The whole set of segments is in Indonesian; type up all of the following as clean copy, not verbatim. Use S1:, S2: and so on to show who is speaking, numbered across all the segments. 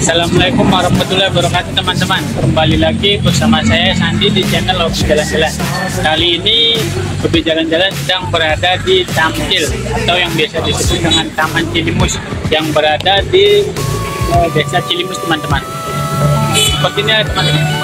S1: Assalamualaikum warahmatullahi wabarakatuh teman-teman. Kembali lagi bersama saya Sandi di channel Hobi Jalan-Jalan. Kali ini Hobi Jalan-Jalan sedang berada di Tamcil atau yang biasa disebut dengan Taman Cilimus yang berada di Desa Cilimus teman-teman. Seperti ini ya teman-teman.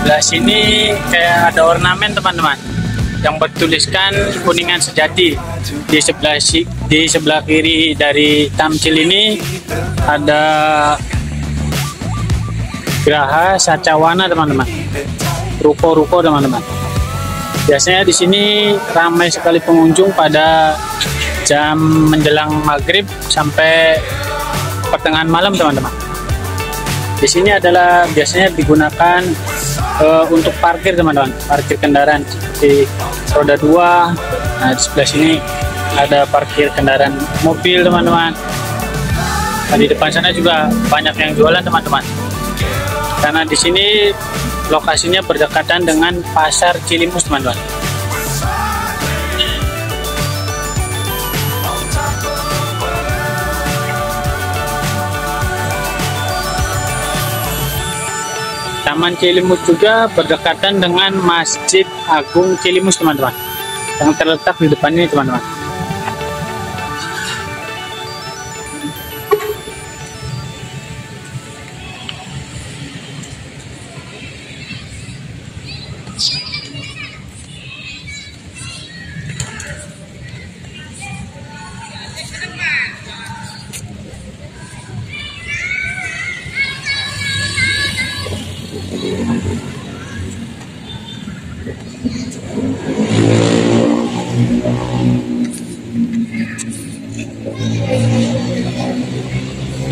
S1: Sebelah sini kayak ada ornamen teman-teman yang bertuliskan Kuningan Sejati. Di sebelah kiri dari Tamcil ini ada Geraha Sacawana teman-teman, ruko-ruko teman-teman. Biasanya di sini ramai sekali pengunjung pada jam menjelang maghrib sampai pertengahan malam teman-teman. Di sini adalah biasanya digunakan untuk parkir teman-teman, parkir kendaraan di roda 2. Nah, di sebelah sini ada parkir kendaraan mobil teman-teman. Nah, di depan sana juga banyak yang jualan teman-teman. Karena di sini lokasinya berdekatan dengan pasar Cilimus teman-teman. Taman Cilimus juga berdekatan dengan Masjid Agung Cilimus teman-teman, yang terletak di depan ini teman-teman.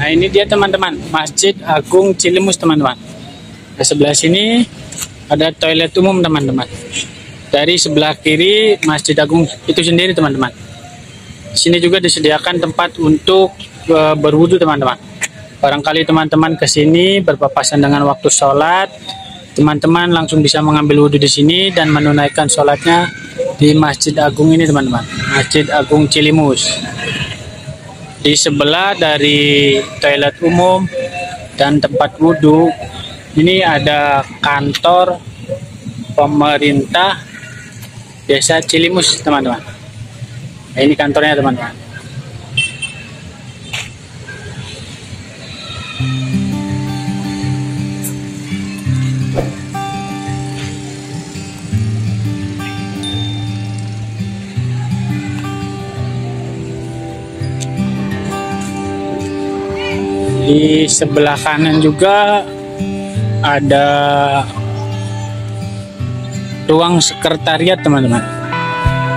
S1: Nah, ini dia teman-teman, Masjid Agung Cilimus teman-teman. Di sebelah sini ada toilet umum teman-teman. Dari sebelah kiri Masjid Agung itu sendiri teman-teman. Di sini juga disediakan tempat untuk berwudu teman-teman. Barangkali teman-teman ke sini berpapasan dengan waktu sholat, teman-teman langsung bisa mengambil wudhu di sini dan menunaikan sholatnya di Masjid Agung ini teman-teman, Masjid Agung Cilimus. Di sebelah dari toilet umum dan tempat wudhu ini ada kantor pemerintah Desa Cilimus teman-teman. Nah, ini kantornya teman-teman. Di sebelah kanan juga ada ruang sekretariat teman-teman,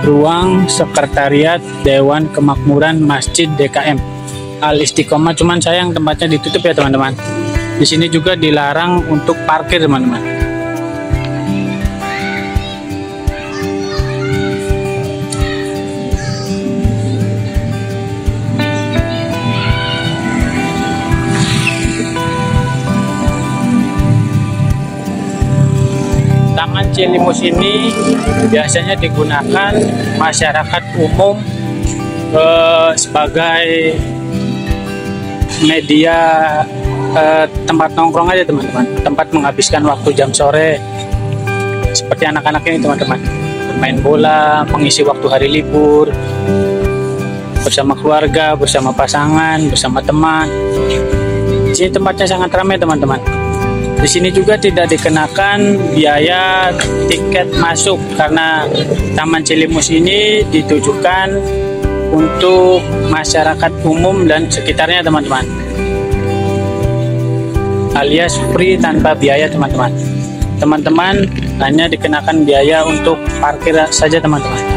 S1: ruang sekretariat Dewan Kemakmuran Masjid DKM Al Istiqomah. Cuman sayang tempatnya ditutup ya teman-teman. Di sini juga dilarang untuk parkir teman-teman. Taman Cilimus ini biasanya digunakan masyarakat umum sebagai media tempat nongkrong aja teman-teman, tempat menghabiskan waktu jam sore seperti anak-anak ini teman-teman, bermain bola, mengisi waktu hari libur. bersama keluarga, bersama pasangan, bersama teman. Di sini tempatnya sangat ramai teman-teman. Di sini juga tidak dikenakan biaya tiket masuk karena Taman Cilimus ini ditujukan untuk masyarakat umum dan sekitarnya teman-teman. Alias free tanpa biaya teman-teman. Teman-teman hanya dikenakan biaya untuk parkir saja teman-teman.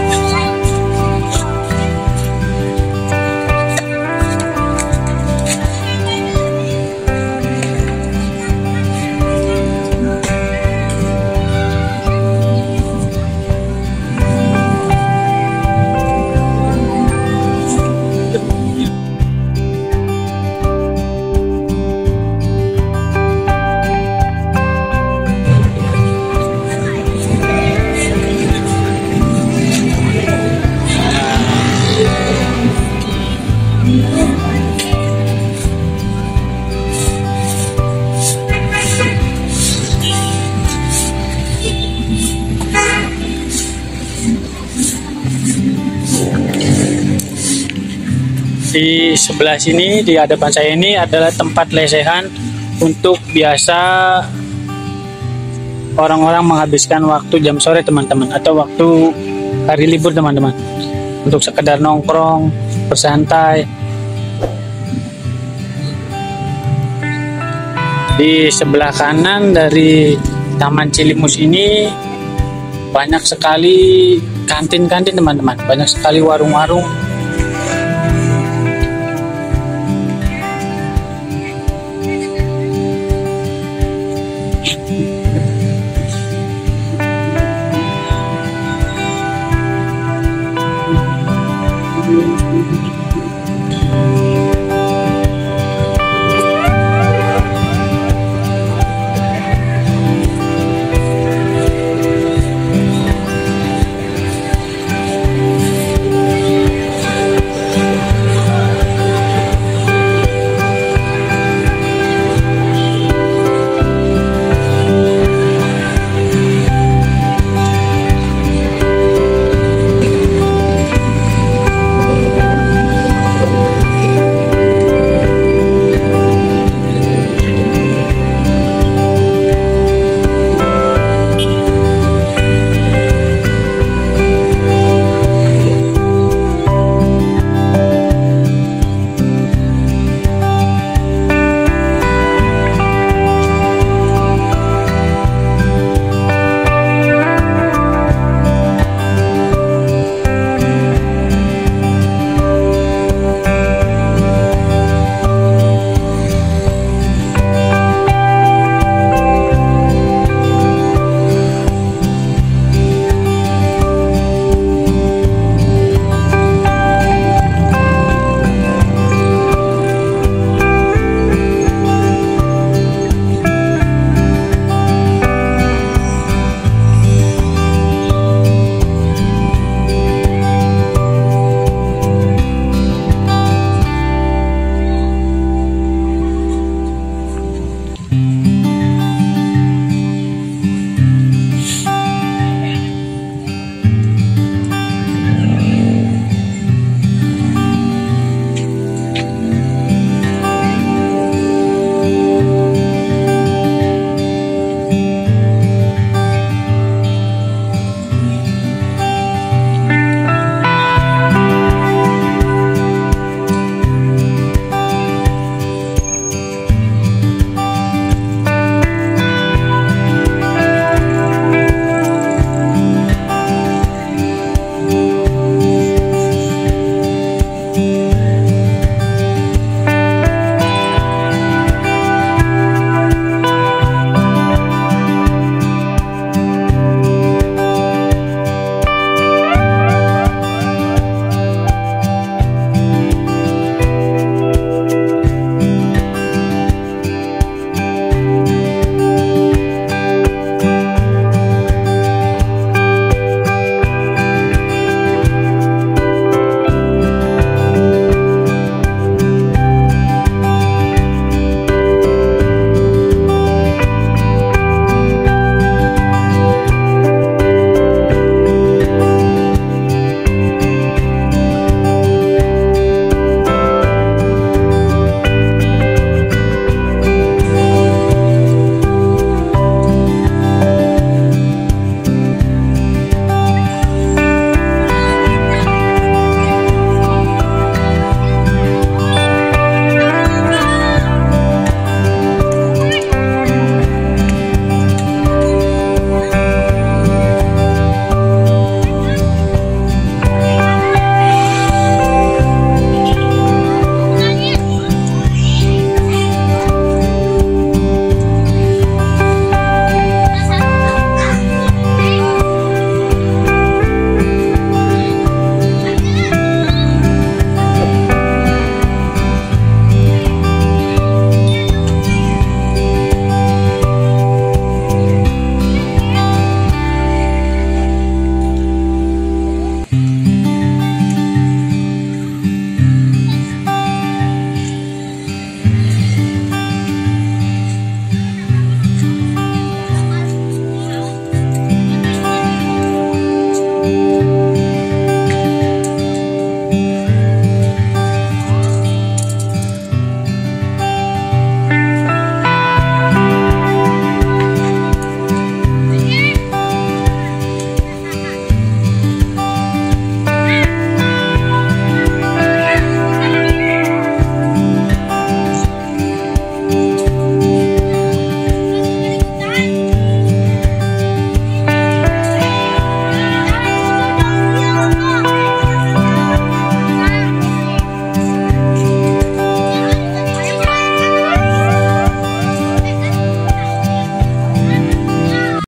S1: Di sebelah sini, di hadapan saya ini adalah tempat lesehan untuk biasa orang-orang menghabiskan waktu jam sore teman-teman, atau waktu hari libur teman-teman, untuk sekedar nongkrong, bersantai. Di sebelah kanan dari Taman Cilimus ini banyak sekali kantin-kantin teman-teman, banyak sekali warung-warung